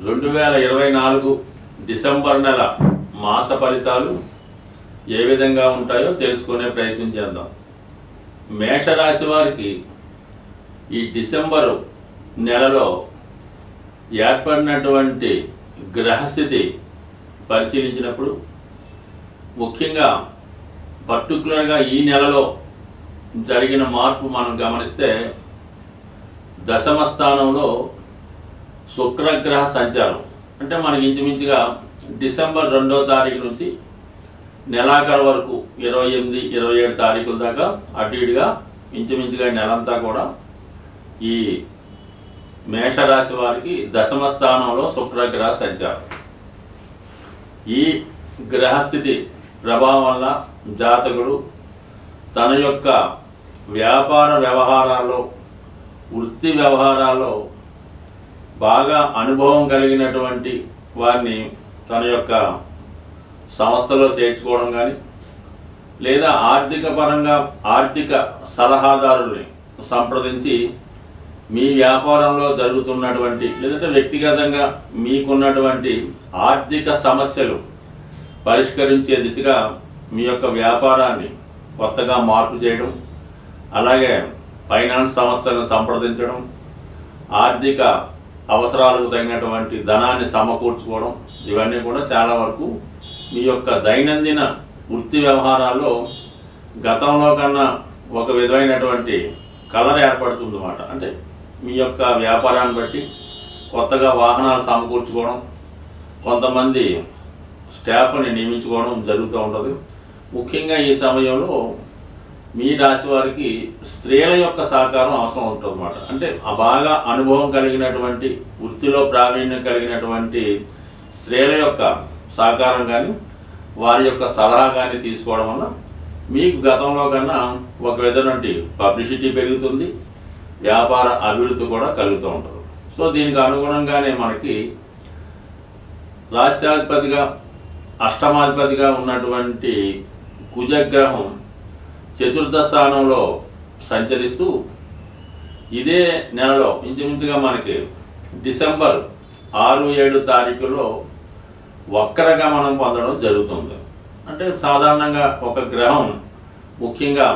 2024 December నెల మాస ఫలితాలు ఏ విధంగా ఉంటాయో తెలుసుకునే ప్రయత్నం చేద్దాం. మేషరాశి వారికి ఈ డిసెంబరు నెలలో ఏర్పడినటువంటి గ్రహస్థితి పరిశీలించినప్పుడు ముఖ్యంగా పర్టికులర్గా ఈ నెలలో జరిగిన మార్పు మనం గమనిస్తే దశమ స్థానంలో శుక్రగ్రహ సంచారం, అంటే మనకి ఇంచుమించుగా డిసెంబర్ 2వ తారీఖు నుంచి నెలాఖరు వరకు 28, 27 తారీఖుల దాకా అటు ఇటుగా ఇంచుమించుగా నెలంతా కూడా ఈ మేషరాశి వారికి దశమ స్థానంలో శుక్రగ్రహ సంచారం. ఈ గ్రహస్థితి ప్రభావం వల్ల జాతకుడు తన యొక్క వ్యాపార వ్యవహారాల్లో, వృత్తి వ్యవహారాల్లో బాగా అనుభవం కలిగినటువంటి వారిని తన యొక్క సంస్థలో చేర్చుకోవడం కానీ, లేదా ఆర్థిక పరంగా ఆర్థిక సలహాదారుల్ని సంప్రదించి మీ వ్యాపారంలో జరుగుతున్నటువంటి లేదంటే వ్యక్తిగతంగా మీకున్నటువంటి ఆర్థిక సమస్యలు పరిష్కరించే దిశగా మీ యొక్క వ్యాపారాన్ని కొత్తగా మార్పు చేయడం, అలాగే ఫైనాన్స్ సంస్థలను సంప్రదించడం, ఆర్థిక అవసరాలకు తగినటువంటి ధనాన్ని సమకూర్చుకోవడం, ఇవన్నీ కూడా చాలా వరకు మీ యొక్క దైనందిన వృత్తి వ్యవహారాల్లో గతంలో కన్నా ఒక విధమైనటువంటి కలర్ ఏర్పడుతుంది అన్నమాట. అంటే మీ యొక్క వ్యాపారాన్ని బట్టి కొత్తగా వాహనాలు సమకూర్చుకోవడం, కొంతమంది స్టాఫ్ని నియమించుకోవడం జరుగుతూ ఉంటుంది. ముఖ్యంగా ఈ సమయంలో మీ రాశి వారికి స్త్రీల యొక్క సహకారం అవసరం ఉంటుంది అన్నమాట. అంటే బాగా అనుభవం కలిగినటువంటి, వృత్తిలో ప్రావీణ్యం కలిగినటువంటి స్త్రీల యొక్క సహకారం కానీ, వారి యొక్క సలహా కానీ తీసుకోవడం వల్ల మీకు గతంలో కన్నా ఒక విధమైనటువంటి పబ్లిసిటీ పెరుగుతుంది, వ్యాపార అభివృద్ధి కూడా కలుగుతూ ఉంటుంది. సో దీనికి అనుగుణంగానే మనకి రాష్ట్రాధిపతిగా, అష్టమాధిపతిగా ఉన్నటువంటి కుజగ్రహం చతుర్థ స్థానంలో సంచరిస్తూ ఇదే నెలలో ఇంచుమించుగా మనకి డిసెంబర్ 6, 7 తారీఖులో వక్రగమనం పొందడం జరుగుతుంది. అంటే సాధారణంగా ఒక గ్రహం, ముఖ్యంగా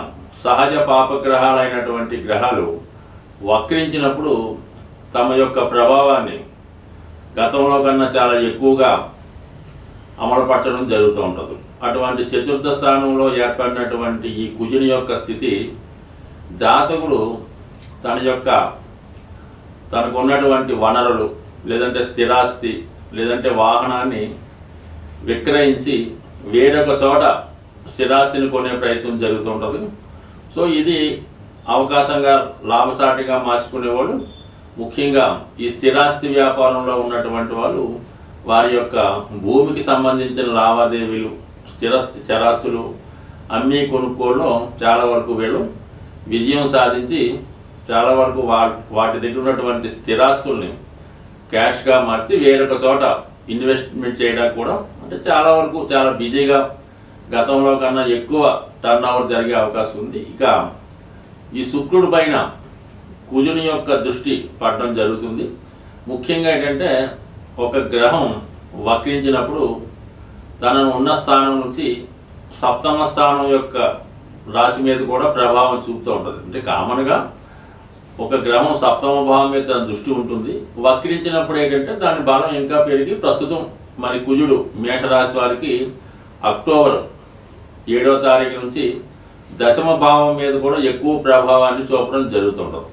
సహజ పాపగ్రహాలైనటువంటి గ్రహాలు వక్రించినప్పుడు తమ యొక్క ప్రభావాన్ని గతంలో కన్నా చాలా ఎక్కువగా అమలుపరచడం జరుగుతూ ఉంటుంది. అటువంటి చతుర్థ స్థానంలో ఏర్పడినటువంటి ఈ కుజుని యొక్క స్థితి జాతకుడు తనకు ఉన్నటువంటి వనరులు, లేదంటే స్థిరాస్తి, లేదంటే వాహనాన్ని విక్రయించి వేరొక చోట స్థిరాస్తిని కొనే ప్రయత్నం జరుగుతుంటుంది. సో ఇది అవకాశంగా లాభసాటిగా మార్చుకునేవాళ్ళు, ముఖ్యంగా ఈ స్థిరాస్తి వ్యాపారంలో ఉన్నటువంటి వాళ్ళు వారి యొక్క భూమికి సంబంధించిన లావాదేవీలు, చరాస్తులు అమ్మీ కొనుక్కోవడంలో చాలా వరకు వీళ్ళు విజయం సాధించి చాలా వరకు వాటి దగ్గర ఉన్నటువంటి స్థిరాస్తుల్ని క్యాష్గా మార్చి వేరొక చోట ఇన్వెస్ట్మెంట్ చేయడానికి కూడా, అంటే చాలా వరకు చాలా బిజీగా గతంలో కన్నా ఎక్కువ టర్న్ ఓవర్ జరిగే అవకాశం ఉంది. ఇక ఈ శుక్రుడి పైన కుజుని యొక్క దృష్టి పడడం జరుగుతుంది. ముఖ్యంగా ఏంటంటే ఒక గ్రహం వక్రించినప్పుడు తనను ఉన్న స్థానం నుంచి సప్తమ స్థానం యొక్క రాశి మీద కూడా ప్రభావం చూపుతూ ఉంటుంది. అంటే కామన్గా ఒక గ్రహం సప్తమ భావం మీద తన దృష్టి ఉంటుంది. వక్రించినప్పుడు ఏంటంటే దాని బలం ఇంకా పెరిగి ప్రస్తుతం మరి కుజుడు మేషరాశి వారికి అక్టోబర్ 7వ తారీఖు నుంచి దశమ భావం మీద కూడా ఎక్కువ ప్రభావాన్ని చూపడం జరుగుతుంటుంది.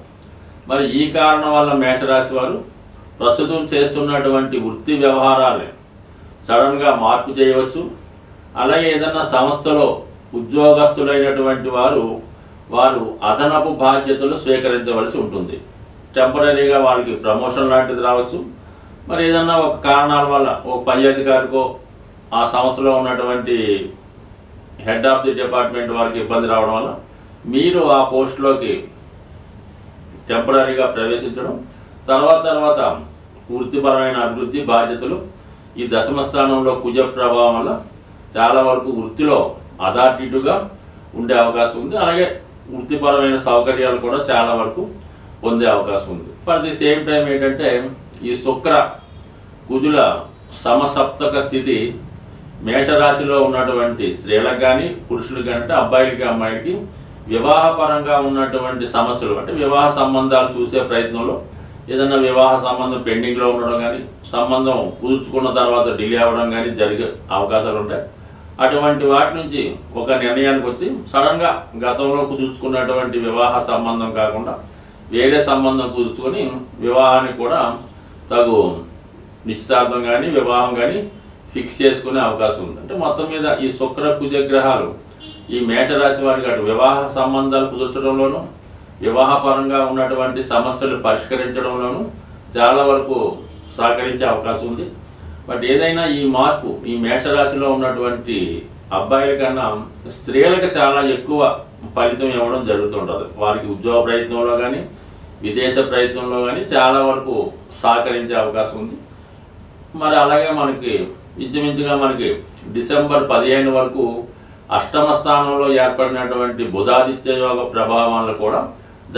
మరి ఈ కారణం వల్ల మేషరాశి వారు ప్రస్తుతం చేస్తున్నటువంటి వృత్తి వ్యవహారాన్ని సడన్గా మార్పు చేయవచ్చు. అలాగే ఏదన్నా సంస్థలో ఉద్యోగస్తులైనటువంటి వారు అదనపు బాధ్యతలు స్వీకరించవలసి ఉంటుంది. టెంపరీగా వారికి ప్రమోషన్ లాంటిది రావచ్చు. మరి ఏదన్నా ఒక కారణాల వల్ల ఒక పై అధికారికో ఆ సంస్థలో ఉన్నటువంటి హెడ్ ఆఫ్ ది డిపార్ట్మెంట్ వారికి ఇబ్బంది రావడం వల్ల మీరు ఆ పోస్టులోకి టెంపరీగా ప్రవేశించడం, తర్వాత వృత్తిపరమైన అభివృద్ధి బాధ్యతలు ఈ దశమ స్థానంలో కుజ ప్రభావం వల్ల చాలా వరకు వృత్తిలో అథారిటీగా ఉండే అవకాశం ఉంది. అలాగే వృత్తిపరమైన సౌకర్యాలు కూడా చాలా వరకు పొందే అవకాశం ఉంది. ఫర్ ది సేమ్ టైం ఏంటంటే ఈ శుక్ర కుజుల సమసప్తక స్థితి మేషరాశిలో ఉన్నటువంటి స్త్రీలకు కానీ పురుషులకు కానీ, అంటే అబ్బాయిలకి అమ్మాయిలకి వివాహపరంగా ఉన్నటువంటి సమస్యలు, అంటే వివాహ సంబంధాలు చూసే ప్రయత్నంలో ఏదైనా వివాహ సంబంధం పెండింగ్లో ఉండడం కానీ, సంబంధం కుదుర్చుకున్న తర్వాత డిలే అవ్వడం కానీ జరిగే అవకాశాలు ఉంటాయి. అటువంటి వాటి నుంచి ఒక నిర్ణయానికి వచ్చి సడన్గా గతంలో కుదుర్చుకున్నటువంటి వివాహ సంబంధం కాకుండా వేరే సంబంధం కుదుర్చుకొని వివాహానికి కూడా తగు నిశ్చితార్థం కానీ వివాహం కానీ ఫిక్స్ చేసుకునే అవకాశం ఉంది. అంటే మొత్తం మీద ఈ శుక్ర కుజ గ్రహాలు ఈ మేషరాశి వారికి అటు వివాహ సంబంధాలు కుదర్చడంలోనూ వివాహపరంగా ఉన్నటువంటి సమస్యలు పరిష్కరించడంలోనూ చాలా వరకు సహకరించే అవకాశం ఉంది. బట్ ఏదైనా ఈ మార్పు ఈ మేషరాశిలో ఉన్నటువంటి అబ్బాయిల కన్నా స్త్రీలకు చాలా ఎక్కువ ఫలితం ఇవ్వడం జరుగుతుంటుంది. వారికి ఉద్యోగ ప్రయత్నంలో కానీ విదేశ ప్రయత్నంలో కానీ చాలా వరకు సహకరించే అవకాశం ఉంది. మరి అలాగే మనకి ఇంచుమించుగా మనకి డిసెంబర్ 15 వరకు అష్టమ స్థానంలో ఏర్పడినటువంటి బుధాదిత్య యోగ ప్రభావాలను కూడా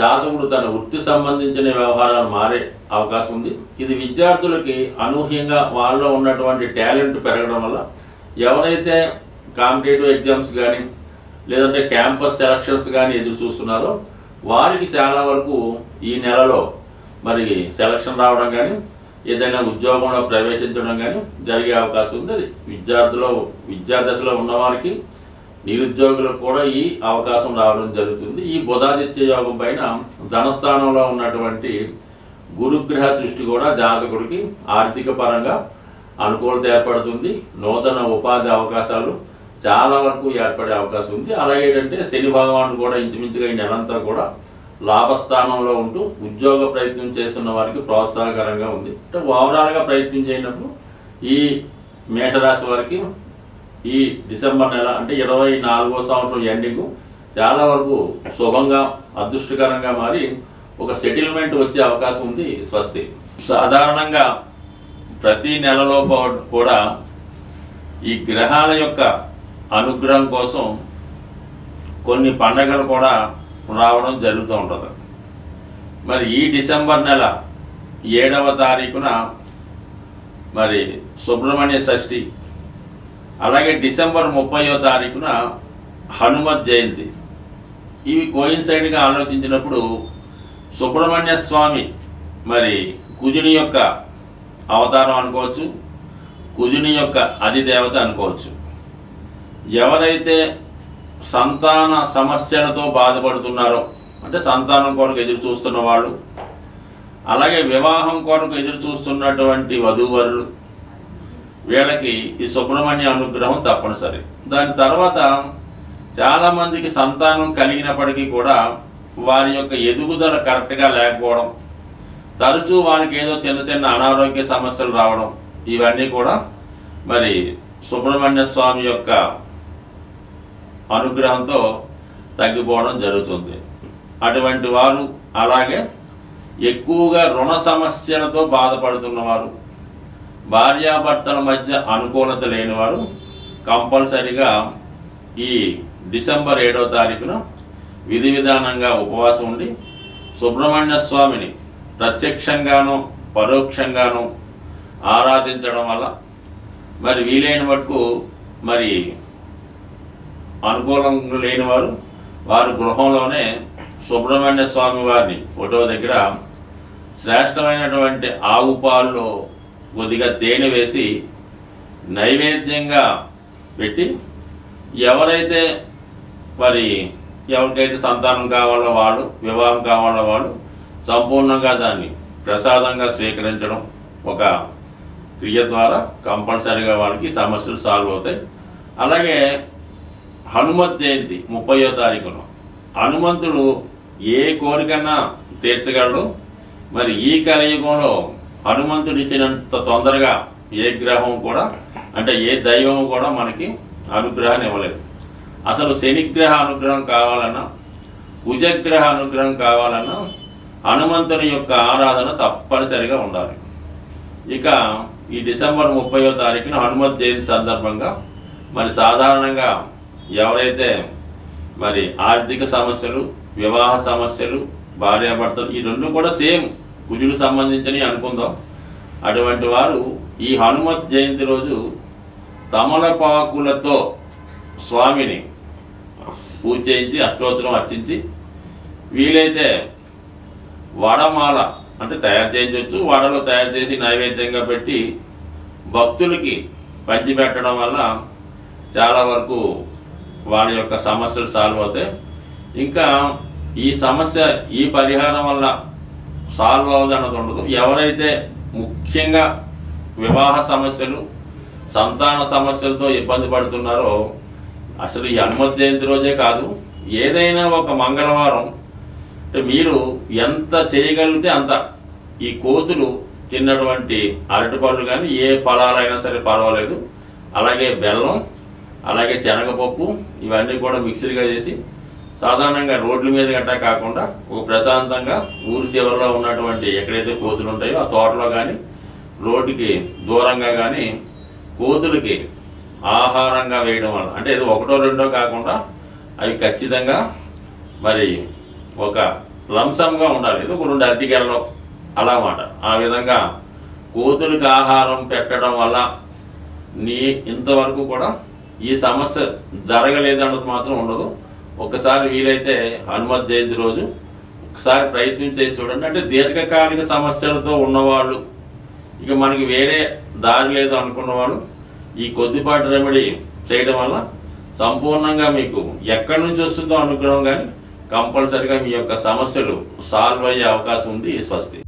జాతకుడు తన వృత్తి సంబంధించిన వ్యవహారాలు మారే అవకాశం ఉంది. ఇది విద్యార్థులకి అనూహ్యంగా వాళ్ళలో ఉన్నటువంటి టాలెంట్ పెరగడం వల్ల ఎవరైతే కాంపిటేటివ్ ఎగ్జామ్స్ కానీ లేదంటే క్యాంపస్ సెలక్షన్స్ కానీ ఎదురు చూస్తున్నారో వారికి చాలా వరకు ఈ నెలలో మరి సెలక్షన్ రావడం కానీ ఏదైనా ఉద్యోగంలో ప్రవేశించడం కానీ జరిగే అవకాశం ఉంది. అది విద్యాదశలో ఉన్నవారికి నిరుద్యోగులకు కూడా ఈ అవకాశం రావడం జరుగుతుంది. ఈ బుధాదిత్య యోగం పైన ధనస్థానంలో ఉన్నటువంటి గురుగ్రహ దృష్టి కూడా జాతకుడికి ఆర్థిక పరంగా అనుకూలత ఏర్పడుతుంది. నూతన ఉపాధి అవకాశాలు చాలా వరకు ఏర్పడే అవకాశం ఉంది. అలాగే ఏంటంటే శని భగవానుడు కూడా ఇంచుమించుగా ఈ నెలంతా కూడా లాభస్థానంలో ఉంటూ ఉద్యోగ ప్రయత్నం చేస్తున్న వారికి ప్రోత్సాహకరంగా ఉంది. అంటే ఓవరాల్గా ప్రయత్నం చేయనప్పుడు ఈ మేషరాశి వారికి ఈ డిసెంబర్ నెల అంటే 24వ సంవత్సరం ఎండింగ్ చాలా వరకు శుభంగా అదృష్టకరంగా మారి ఒక సెటిల్మెంట్ వచ్చే అవకాశం ఉంది. స్వస్తి. సాధారణంగా ప్రతి నెలలో కూడా ఈ గ్రహాల యొక్క అనుగ్రహం కోసం కొన్ని పండగలు కూడా రావడం జరుగుతూ ఉంటుంది. మరి ఈ డిసెంబర్ నెల 7వ తారీఖున మరి సుబ్రహ్మణ్య షష్ఠి, అలాగే డిసెంబర్ 30వ తారీఖున హనుమత్ జయంతి. ఇవి కోయిన్సైడ్గా ఆలోచించినప్పుడు సుబ్రహ్మణ్య స్వామి మరి కుజుని యొక్క అవతారం అనుకోవచ్చు, కుజుని యొక్క అధిదేవత అనుకోవచ్చు. ఎవరైతే సంతాన సమస్యలతో బాధపడుతున్నారో, అంటే సంతానం కొరకు ఎదురు చూస్తున్న వాళ్ళు, అలాగే వివాహం కొరకు ఎదురు చూస్తున్నటువంటి వధూవరులు, వీళ్ళకి ఈ సుబ్రహ్మణ్య అనుగ్రహం తప్పనిసరి. దాని తర్వాత చాలామందికి సంతానం కలిగినప్పటికీ కూడా వారి యొక్క ఎదుగుదల కరెక్ట్గా లేకపోవడం, తరచూ వాళ్ళకి ఏదో చిన్న చిన్న అనారోగ్య సమస్యలు రావడం, ఇవన్నీ కూడా మరి సుబ్రహ్మణ్య స్వామి యొక్క అనుగ్రహంతో తగ్గిపోవడం జరుగుతుంది. అటువంటి వారు, అలాగే ఎక్కువగా రుణ సమస్యలతో బాధపడుతున్నవారు, భార్యాభర్తల మధ్య అనుకూలత లేనివారు కంపల్సరిగా ఈ డిసెంబర్ 7వ తారీఖున విధి విధానంగా ఉపవాసం ఉండి సుబ్రహ్మణ్య స్వామిని ప్రత్యక్షంగానూ పరోక్షంగానూ ఆరాధించడం వల్ల మరి వీలైన మటుకు మరి అనుకూలం లేనివారు వారు గృహంలోనే సుబ్రహ్మణ్య స్వామి వారిని ఫోటో దగ్గర శ్రేష్టమైనటువంటి ఆవు పాల్లో కొద్దిగా తేనె వేసి నైవేద్యంగా పెట్టి ఎవరైతే మరి ఎవరికైతే సంతానం కావాలో వాళ్ళు, వివాహం కావాలో వాళ్ళు సంపూర్ణంగా దాన్ని ప్రసాదంగా స్వీకరించడం ఒక క్రియ ద్వారా కంపల్సరీగా వాళ్ళకి సమస్యలు సాల్వ్ అవుతాయి. అలాగే హనుమత్ జయంతి 30వ తారీఖున హనుమంతుడు ఏ కోరికన్నా తీర్చగలడు. మరి ఈ కలియుగంలో హనుమంతుడు ఇచ్చినంత తొందరగా ఏ గ్రహం కూడా, అంటే ఏ దైవం కూడా మనకి అనుగ్రహాన్ని ఇవ్వలేదు. అసలు శనిగ్రహ అనుగ్రహం కావాలన్నా, కుజగ్రహ అనుగ్రహం కావాలన్నా హనుమంతుని యొక్క ఆరాధన తప్పనిసరిగా ఉండాలి. ఇక ఈ డిసెంబర్ 30వ తారీఖున హనుమత్ జయంతి సందర్భంగా మరి సాధారణంగా ఎవరైతే మరి ఆర్థిక సమస్యలు, వివాహ సమస్యలు, భార్యాభర్తలు ఈ రెండు కూడా సేమ్ కుజుడు సంబంధించినవి అనుకుందాం. అటువంటి వారు ఈ హనుమత్ జయంతి రోజు తమలపాకులతో స్వామిని పూజ చేయించి అష్టోత్తరం అర్చించి వీలైతే వడమాల అంటే తయారు చేయించవచ్చు, వడలో తయారు చేసి నైవేద్యంగా పెట్టి భక్తులకి పంచిపెట్టడం వల్ల చాలా వరకు వాళ్ళ యొక్క సమస్యలు సాల్వ్ అవుతాయి. ఇంకా ఈ సమస్య ఈ పరిహారం వల్ల సాల్వ్ అవుదన్నది ఉండదు. ఎవరైతే ముఖ్యంగా వివాహ సమస్యలు సంతాన సమస్యలతో ఇబ్బంది పడుతున్నారో అసలు ఈ హనుమత్ జయంతి రోజే కాదు, ఏదైనా ఒక మంగళవారం అంటే మీరు ఎంత చేయగలిగితే అంత ఈ కోతులు తిన్నటువంటి అరటిపళ్ళు కానీ ఏ ఫలాలైనా సరే పర్వాలేదు, అలాగే బెల్లం, అలాగే శనగపప్పు ఇవన్నీ కూడా మిక్సీగా చేసి సాధారణంగా రోడ్ల మీద గట్టా కాకుండా ఒక ప్రశాంతంగా ఊరి చివరిలో ఉన్నటువంటి ఎక్కడైతే కోతులు ఉంటాయో ఆ తోటలో కానీ రోడ్డుకి దూరంగా కానీ కోతులకి ఆహారంగా వేయడం వల్ల అంటే ఇది ఒకటో రెండో కాకుండా అవి ఖచ్చితంగా మరి ఒక లంసంగా ఉండాలి. ఇది ఒక 2 అరటిగెలలో అలా మాట. ఆ విధంగా కోతులకి ఆహారం పెట్టడం వల్ల ఇంతవరకు కూడా ఈ సమస్య జరగలేదన్నది మాత్రం ఉండదు. ఒకసారి వీలైతే హనుమత్ జయంతి రోజు ఒకసారి ప్రయత్నం చేసి చూడండి. అంటే దీర్ఘకాలిక సమస్యలతో ఉన్నవాళ్ళు, ఇక మనకి వేరే దారి లేదు అనుకున్న వాళ్ళు ఈ కొద్దిపాటి రెమెడీ చేయడం వల్ల సంపూర్ణంగా మీకు ఎక్కడి నుంచి వస్తుందో అనుగ్రహం కానీ కంపల్సరిగా మీ యొక్క సమస్యలు సాల్వ్ అయ్యే అవకాశం ఉంది. స్వస్తి.